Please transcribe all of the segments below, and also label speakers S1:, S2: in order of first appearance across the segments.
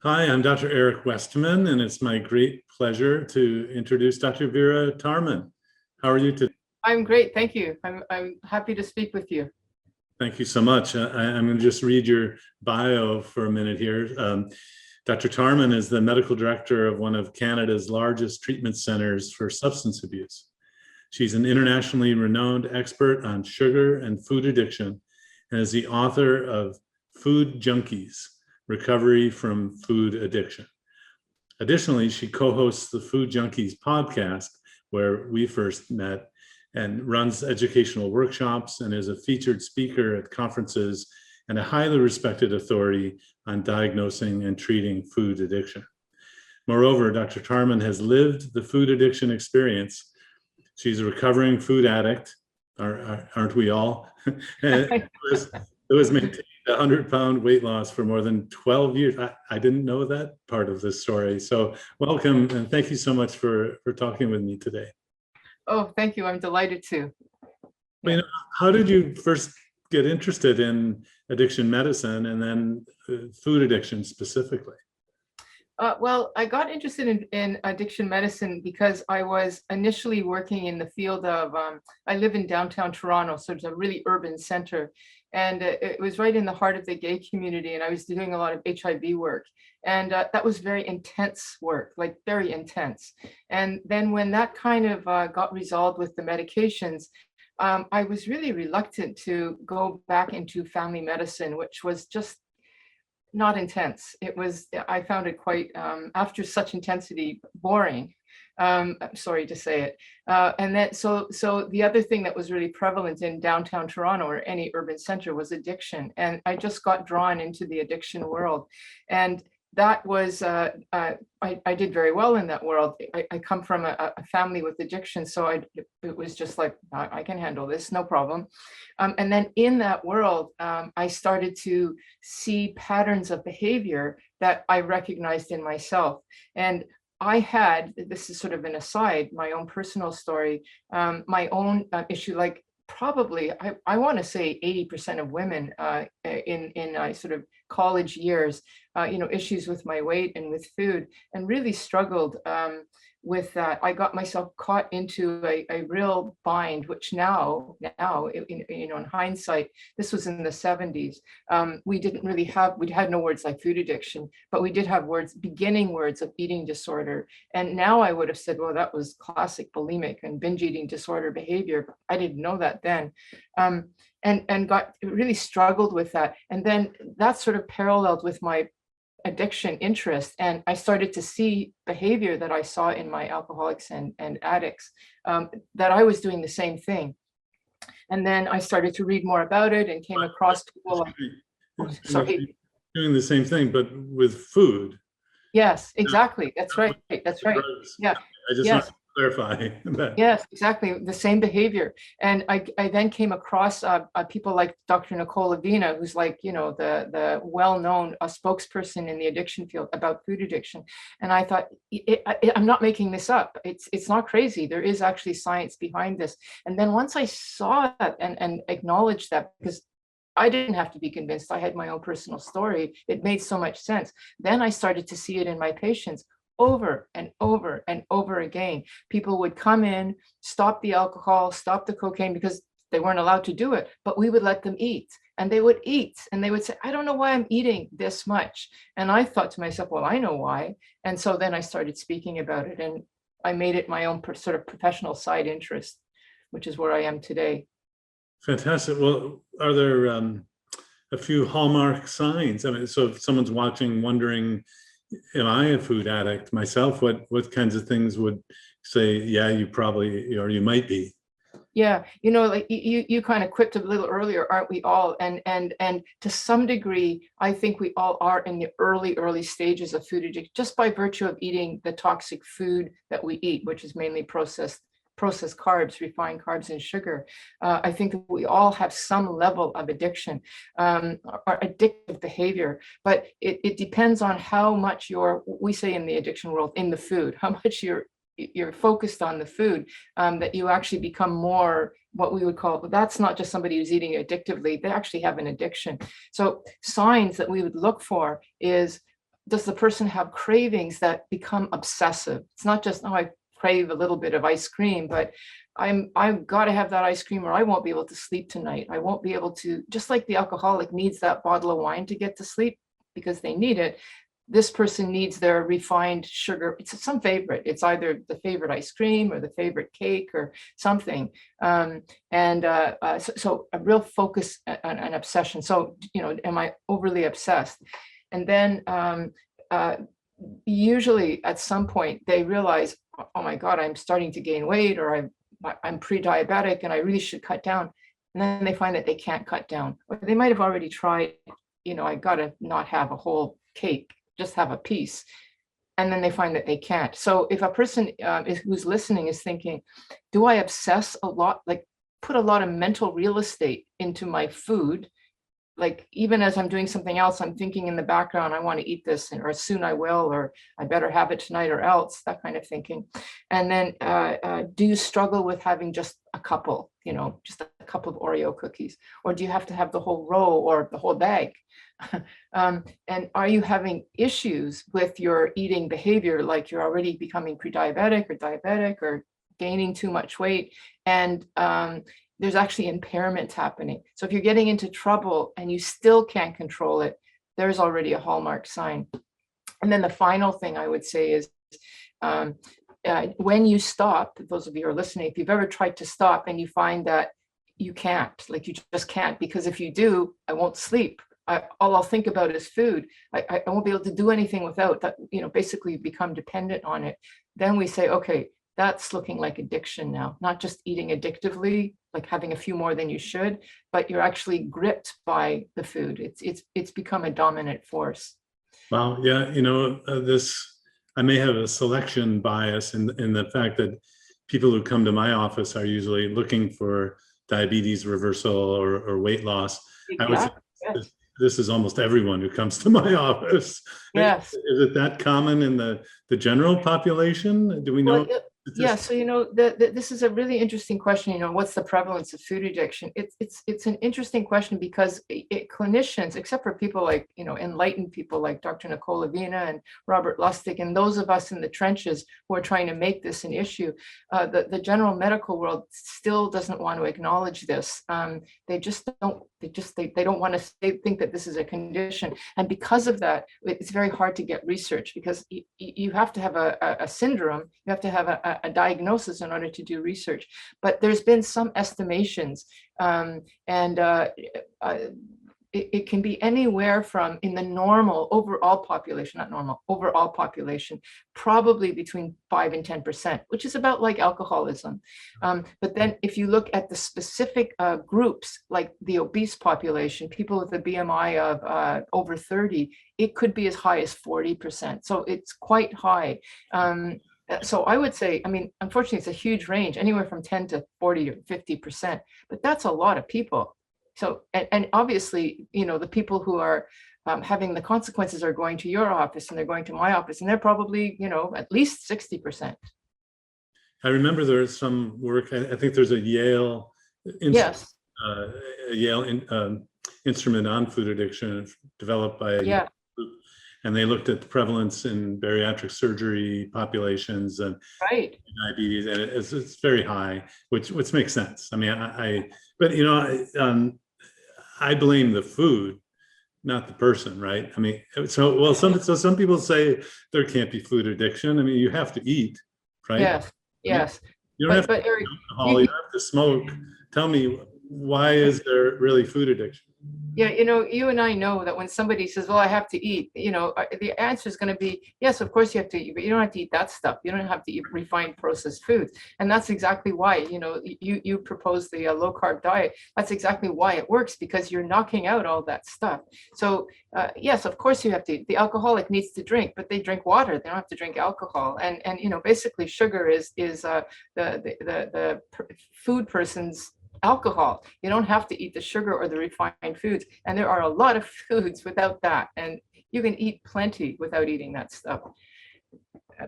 S1: Hi, I'm Dr. Eric Westman, and it's my great pleasure to introduce Dr. Vera Tarman. How are you today?
S2: I'm great, thank you. I'm happy to speak with you.
S1: Thank you so much. I'm going to just read your bio for a minute here. Dr. Tarman is the medical director of one of Canada's largest treatment centers for substance abuse. She's an internationally renowned expert on sugar and food addiction and is the author of Food Junkies: Recovery from Food Addiction. Additionally, she co-hosts the Food Junkies podcast, where we first met, and runs educational workshops and is a featured speaker at conferences and a highly respected authority on diagnosing and treating food addiction. Moreover, Dr. Tarman has lived the food addiction experience. She's a recovering food addict, aren't we all? And it was maintained 100-pound weight loss for more than 12 years. I didn't know that part of this story. So welcome, and thank you so much for talking with me today.
S2: Oh, thank you. I'm delighted to.
S1: Well, how did you first get interested in addiction medicine and then food addiction specifically?
S2: Well, I got interested in addiction medicine because I was initially working in the field of, I live in downtown Toronto, so it's a really urban center. And it was right in the heart of the gay community. And I was doing a lot of HIV work. And that was very intense work, like very intense. And then when that kind of got resolved with the medications, I was really reluctant to go back into family medicine, which was just not intense. I found it quite, after such intensity, boring. I'm sorry to say it. And then, so the other thing that was really prevalent in downtown Toronto or any urban center was addiction. And I just got drawn into the addiction world. And that was, I did very well in that world. I come from a family with addiction, so it was just like, I can handle this, no problem. And then in that world, I started to see patterns of behavior that I recognized in myself. And I had, this is sort of an aside, my own personal story, my own issue, like probably, I want to say 80% of women in sort of college years, issues with my weight and with food, and really struggled with that. I got myself caught into a real bind, which now, in hindsight, this was in the 70s. We didn't really have, we had no words like food addiction, but we did have beginning words of eating disorder. And now I would have said, well, that was classic bulimic and binge eating disorder behavior. I didn't know that then. And got really struggled with that. And then that sort of paralleled with my addiction interest, and I started to see behavior that I saw in my alcoholics and addicts, that I was doing the same thing. And then I started to read more about it and came across people like, sorry,
S1: doing the same thing, but with food.
S2: Yes, exactly. That's right. That's right. Yeah.
S1: I just want to clarify that.
S2: Yes, exactly. The same behavior. And I then came across people like Dr. Nicole Avina, who's like, the well-known spokesperson in the addiction field about food addiction. And I thought, I'm not making this up. It's not crazy. There is actually science behind this. And then once I saw that and acknowledged that, because I didn't have to be convinced, I had my own personal story, it made so much sense. Then I started to see it in my patients over and over and over again. People would come in, stop the alcohol, stop the cocaine, because they weren't allowed to do it, but we would let them eat. And they would eat and they would say, I don't know why I'm eating this much. And I thought to myself, well, I know why. And so then I started speaking about it, and I made it my own sort of professional side interest, which is where I am today.
S1: Fantastic. Well, are there a few hallmark signs? I mean, so if someone's watching wondering, am I a food addict myself? What kinds of things would say, yeah, you probably, or you might be?
S2: Yeah, like you kind of quipped a little earlier, aren't we all? And to some degree, I think we all are in the early stages of food addiction, just by virtue of eating the toxic food that we eat, which is mainly processed carbs, refined carbs, and sugar. I think that we all have some level of addiction, or addictive behavior, but it depends on how much we say in the addiction world, in the food, how much you're focused on the food, that you actually become more what we would call, that's not just somebody who's eating addictively, they actually have an addiction. So signs that we would look for is does the person have cravings that become obsessive? It's not just, oh, I crave a little bit of ice cream, but I've got to have that ice cream or I won't be able to sleep tonight. I won't be able to, just like the alcoholic needs that bottle of wine to get to sleep because they need it. This person needs their refined sugar. It's some favorite. It's either the favorite ice cream or the favorite cake or something. So a real focus and an obsession. So, am I overly obsessed? And then usually at some point they realize, oh my God, I'm starting to gain weight, or I'm pre-diabetic and I really should cut down. And then they find that they can't cut down. Or they might have already tried, I got to not have a whole cake, just have a piece. And then they find that they can't. So if a person who's listening is thinking, do I obsess a lot, like put a lot of mental real estate into my food? Like even as I'm doing something else, I'm thinking in the background, I want to eat this, or soon I will, or I better have it tonight or else, that kind of thinking. And then do you struggle with having just a couple, just a couple of Oreo cookies? Or do you have to have the whole row or the whole bag? And are you having issues with your eating behavior, like you're already becoming pre-diabetic or diabetic or gaining too much weight? And there's actually impairments happening. So if you're getting into trouble and you still can't control it, there's already a hallmark sign. And then the final thing I would say is when you stop, those of you who are listening, if you've ever tried to stop and you find that you can't, like you just can't, because if you do, I won't sleep. All I'll think about is food. I won't be able to do anything without that, basically become dependent on it. Then we say, okay, that's looking like addiction now, not just eating addictively, like having a few more than you should, but you're actually gripped by the food. It's become a dominant force.
S1: Wow. Yeah. I may have a selection bias in the fact that people who come to my office are usually looking for diabetes reversal or weight loss. I would say this is almost everyone who comes to my office.
S2: Yes.
S1: Is it that common in the general population? Do we know?
S2: Yeah, so this is a really interesting question. What's the prevalence of food addiction? It's an interesting question because clinicians, except for people like enlightened people like Dr. Nicole Avina and Robert Lustig, and those of us in the trenches who are trying to make this an issue, the general medical world still doesn't want to acknowledge this. They just don't. They don't want to think that this is a condition, and because of that, it's very hard to get research because you have to have a syndrome. You have to have a diagnosis in order to do research. But there's been some estimations, it can be anywhere from, in the normal overall population, overall population, probably between 5 and 10%, which is about like alcoholism. But then if you look at the specific groups, like the obese population, people with a BMI of over 30, it could be as high as 40%. So it's quite high. So I would say, unfortunately, it's a huge range, anywhere from 10 to 40 or 50%, but that's a lot of people. So, and obviously, the people who are having the consequences are going to your office and they're going to my office, and they're probably, at least 60%.
S1: I remember there's some work, I think there's a Yale,
S2: yes.
S1: Instrument on food addiction developed by a group, and they looked at the prevalence in bariatric surgery populations and diabetes, and it's very high, which makes sense. I blame the food, not the person, right? Some people say there can't be food addiction. You have to eat, right?
S2: Yes.
S1: You don't have to eat alcohol, you don't have to smoke. Tell me, why is there really food addiction?
S2: Yeah, you and I know that when somebody says, well, I have to eat, the answer is going to be, yes, of course you have to eat, but you don't have to eat that stuff. You don't have to eat refined processed foods. And that's exactly why, you propose the low carb diet. That's exactly why it works, because you're knocking out all that stuff. So yes, of course you have to eat. The alcoholic needs to drink, but they drink water. They don't have to drink alcohol. And basically sugar is the food person's alcohol. You don't have to eat the sugar or the refined foods. And there are a lot of foods without that. And you can eat plenty without eating that stuff.
S1: I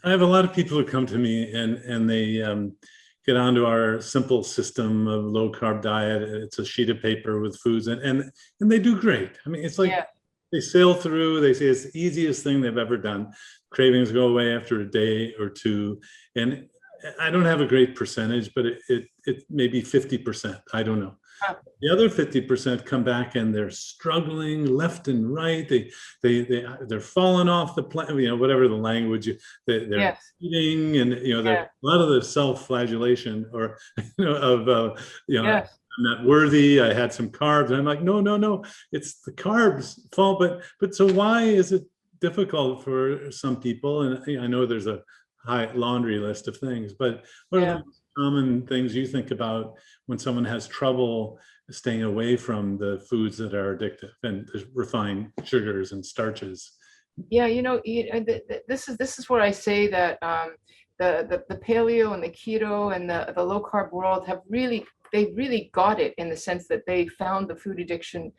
S1: have a lot of people who come to me and they get onto our simple system of low carb diet. It's a sheet of paper with foods and they do great. It's like they sail through. They say it's the easiest thing they've ever done. Cravings go away after a day or two. And I don't have a great percentage, but it may be 50%. I don't know. The other 50% come back and they're struggling left and right. They're falling off the planet, whatever the language. They're
S2: Yes.
S1: eating, and
S2: Yeah.
S1: a lot of the self-flagellation, or of
S2: Yes.
S1: I'm not worthy. I had some carbs. And I'm like, no, it's the carbs fault. But so why is it difficult for some people? And I know there's a high laundry list of things, but what are
S2: Yeah.
S1: the common things you think about when someone has trouble staying away from the foods that are addictive and the refined sugars and starches?
S2: Yeah, this is where I say that the paleo and the keto and the low carb world they really got it, in the sense that they found the food addiction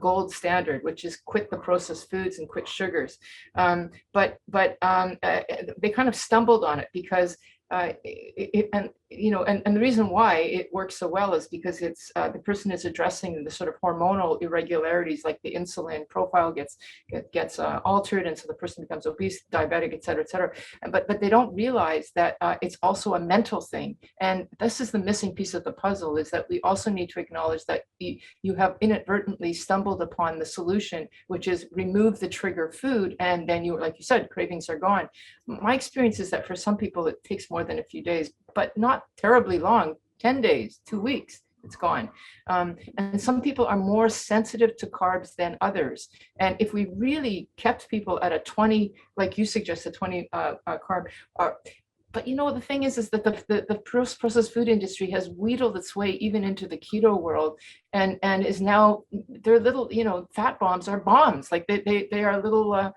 S2: gold standard, which is quit the processed foods and quit sugars. But they kind of stumbled on it because and the reason why it works so well is because it's the person is addressing the sort of hormonal irregularities, like the insulin profile gets altered, and so the person becomes obese, diabetic, et cetera, but they don't realize that it's also a mental thing. And this is the missing piece of the puzzle, is that we also need to acknowledge that you have inadvertently stumbled upon the solution, which is remove the trigger food, and then like you said, cravings are gone. My experience is that for some people it takes more than a few days, but not terribly long, 10 days, 2 weeks, it's gone. And some people are more sensitive to carbs than others. And if we really kept people at a 20, like you suggested, 20 carb, but the thing is that the processed food industry has wheedled its way even into the keto world, and is now, their little, fat bombs are bombs. Like they are little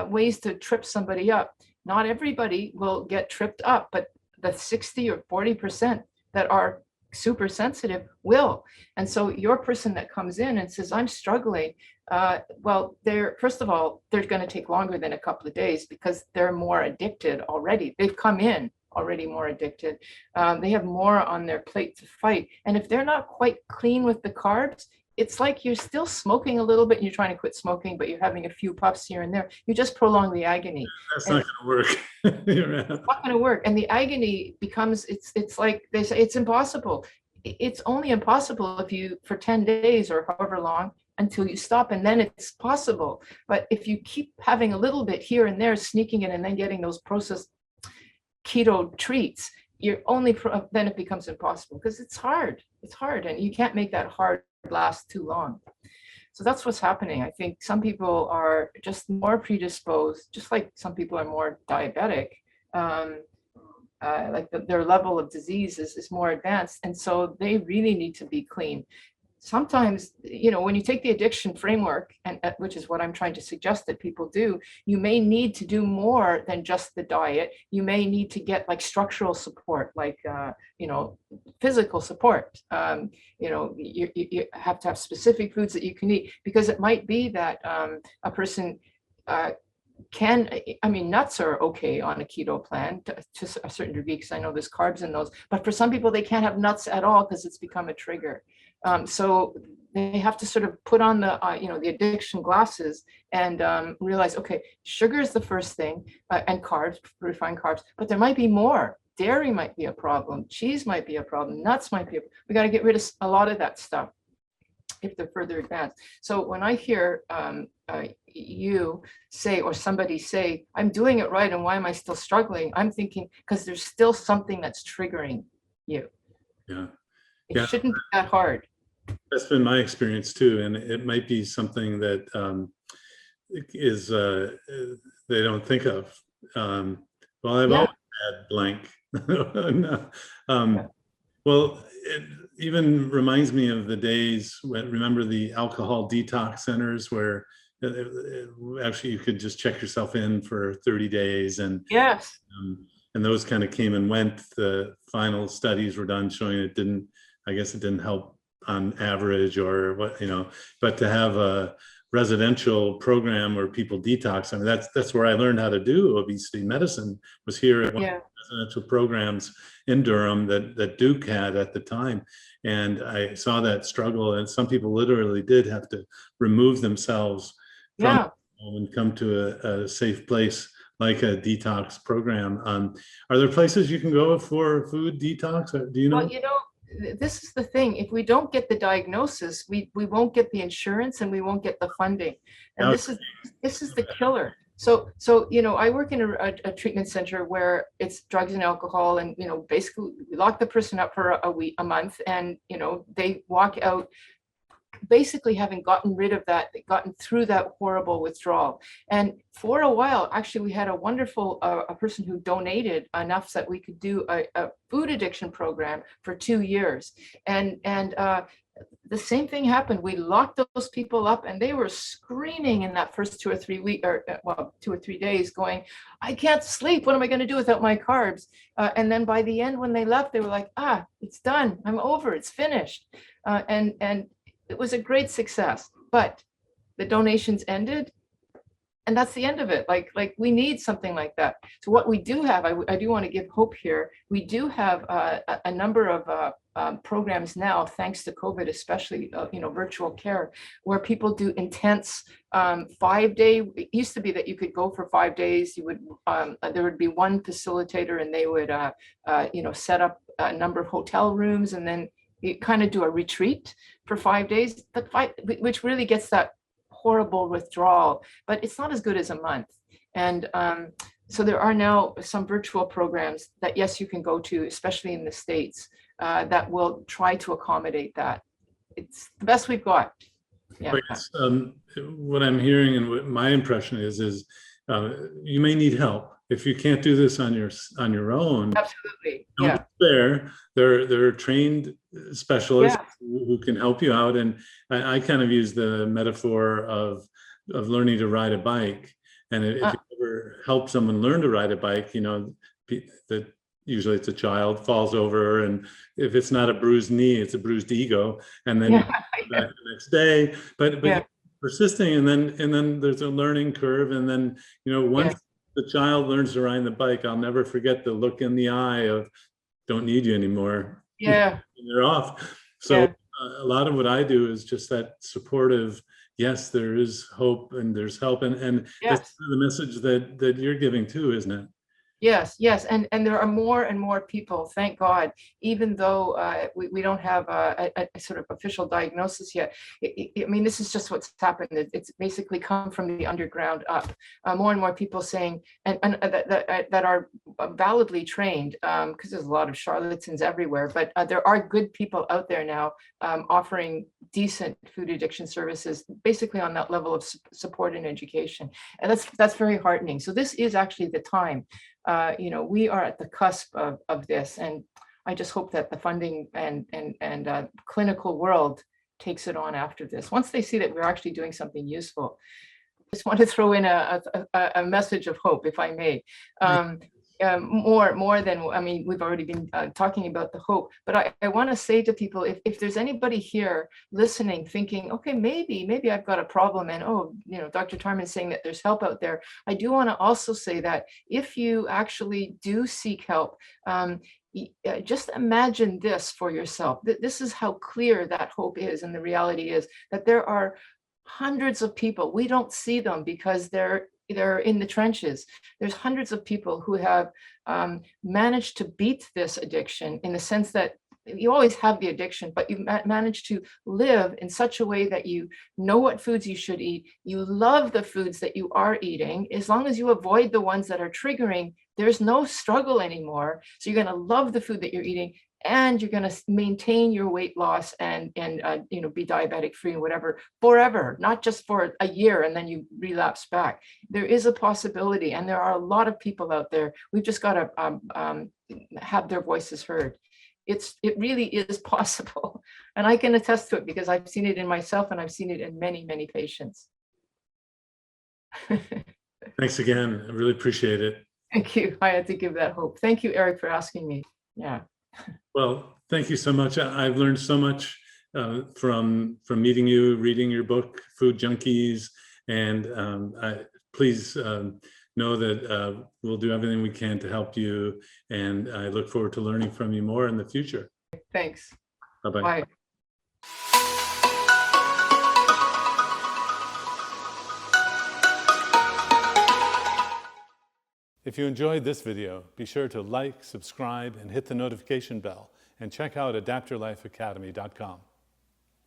S2: ways to trip somebody up. Not everybody will get tripped up, but the 60 or 40% that are super sensitive will. And so your person that comes in and says, I'm struggling, well, first of all, they're going to take longer than a couple of days because they're more addicted already. They've come in already more addicted. They have more on their plate to fight. And if they're not quite clean with the carbs, it's like you're still smoking a little bit and you're trying to quit smoking, but you're having a few puffs here and there. You just prolong the agony.
S1: That's not going to work.
S2: It's not going to work. And the agony becomes, it's like they say, it's impossible. It's only impossible if you, for 10 days or however long, until you stop, and then it's possible. But if you keep having a little bit here and there, sneaking it, and then getting those processed keto treats, then it becomes impossible, because it's hard, and you can't make that hard last too long. So that's what's happening. I think some people are just more predisposed, just like some people are more diabetic, like their level of disease is more advanced, and so they really need to be clean. Sometimes, when you take the addiction framework, and which is what I'm trying to suggest that people do, you may need to do more than just the diet. You may need to get like structural support, like physical support. You have to have specific foods that you can eat, because it might be that a person nuts are okay on a keto plan to a certain degree, because I know there's carbs in those, but for some people they can't have nuts at all because it's become a trigger. So they have to sort of put on the the addiction glasses and realize, okay, sugar is the first thing, and carbs, refined carbs, but there might be more. Dairy might be a problem, cheese might be a problem, nuts might be we got to get rid of a lot of that stuff if they're further advanced. So when I hear you say, or somebody say, I'm doing it right, and why am I still struggling? I'm thinking, because there's still something that's triggering you.
S1: Yeah.
S2: It shouldn't be that hard.
S1: That's been my experience too. And it might be something that is they don't think of. Well, I've always had blank. Well, it even reminds me of the days when, remember the alcohol detox centers where actually you could just check yourself in for 30 days, and
S2: Yes.
S1: And those kind of came and went. The final studies were done showing it didn't help on average, or what, but to have a residential program where people detox, that's where I learned how to do obesity medicine, was here at one of the residential programs in Durham that Duke had at the time. And I saw that struggle, and some people literally did have to remove themselves from
S2: Yeah.
S1: home and come to a safe place like a detox program. Are there places you can go for food detox? Do you
S2: Well,
S1: know?
S2: this is the thing. If we don't get the diagnosis, we won't get the insurance and we won't get the funding. And
S1: Okay.
S2: this is the killer. So I work in a treatment center where it's drugs and alcohol, and basically we lock the person up for a month, and they walk out basically having gotten rid of that, gotten through that horrible withdrawal. And for a while, actually, we had a wonderful a person who donated enough that we could do a food addiction program for 2 years. And the same thing happened. We locked those people up, and they were screaming in that first 2 or 3 weeks, or 2 or 3 days, going, "I can't sleep. What am I going to do without my carbs?" And then by the end, when they left, they were like, "It's done. I'm over. It's finished." And it was a great success, but the donations ended, and that's the end of it. Like we need something like that. So what we do have, I do want to give hope here. We do have a number of programs now, thanks to COVID, especially virtual care, where people do intense 5-day. It used to be that you could go for 5 days. You would there would be one facilitator, and they would set up a number of hotel rooms, and then you kind of do a retreat for 5 days, which really gets that horrible withdrawal, but it's not as good as a month. And so there are now some virtual programs that, yes, you can go to, especially in the States, that will try to accommodate that. It's the best we've got. Yeah.
S1: What I'm hearing and what my impression is you may need help. If you can't do this on your own,
S2: Absolutely.
S1: don't
S2: Yeah.
S1: despair. There are trained specialists
S2: Yeah.
S1: who can help you out. And I kind of use the metaphor of learning to ride a bike. And if you ever help someone learn to ride a bike, that usually it's a child falls over, and if it's not a bruised knee, it's a bruised ego, and then
S2: Yeah.
S1: back the next day. But
S2: Yeah.
S1: persisting, and then there's a learning curve, and then once the child learns to ride the bike, I'll never forget the look in the eye of "don't need you anymore."
S2: Yeah.
S1: You're off. So a lot of what I do is just that supportive. Yes, there is hope and there's help, and that's the message that you're giving too, isn't it?
S2: Yes, and there are more and more people, thank God, even though we don't have a sort of official diagnosis yet. I mean, this is just what's happened. It's basically come from the underground up. More and more people saying, and that are validly trained, because there's a lot of charlatans everywhere, but there are good people out there now offering decent food addiction services, basically on that level of support and education. And that's very heartening. So this is actually the time. We are at the cusp of this, and I just hope that the funding and clinical world takes it on after this. Once they see that we're actually doing something useful, I just want to throw in a message of hope, if I may. More than, I mean, we've already been talking about the hope, but I want to say to people, if there's anybody here listening, thinking, okay, maybe I've got a problem, and Dr. Tarman is saying that there's help out there. I do want to also say that if you actually do seek help, just imagine this for yourself. This is how clear that hope is, and the reality is that there are hundreds of people. We don't see them because they're in the trenches. There's hundreds of people who have managed to beat this addiction, in the sense that you always have the addiction, but you managed to live in such a way that you know what foods you should eat. You love the foods that you are eating. As long as you avoid the ones that are triggering, there's no struggle anymore. So you're going to love the food that you're eating, and you're going to maintain your weight loss and be diabetic free and whatever forever, not just for a year and then you relapse back. There is a possibility, and there are a lot of people out there. We've just got to have their voices heard. It really is possible, and I can attest to it because I've seen it in myself, and I've seen it in many, many patients.
S1: Thanks again. I really appreciate it.
S2: Thank you. I had to give that hope. Thank you, Eric, for asking me. Yeah.
S1: Well, thank you so much. I've learned so much from meeting you, reading your book, Food Junkies, and please know that we'll do everything we can to help you, and I look forward to learning from you more in the future.
S2: Thanks.
S1: Bye-bye.
S2: Bye.
S1: If you enjoyed this video, be sure to like, subscribe, and hit the notification bell, and check out adaptyourlifeacademy.com.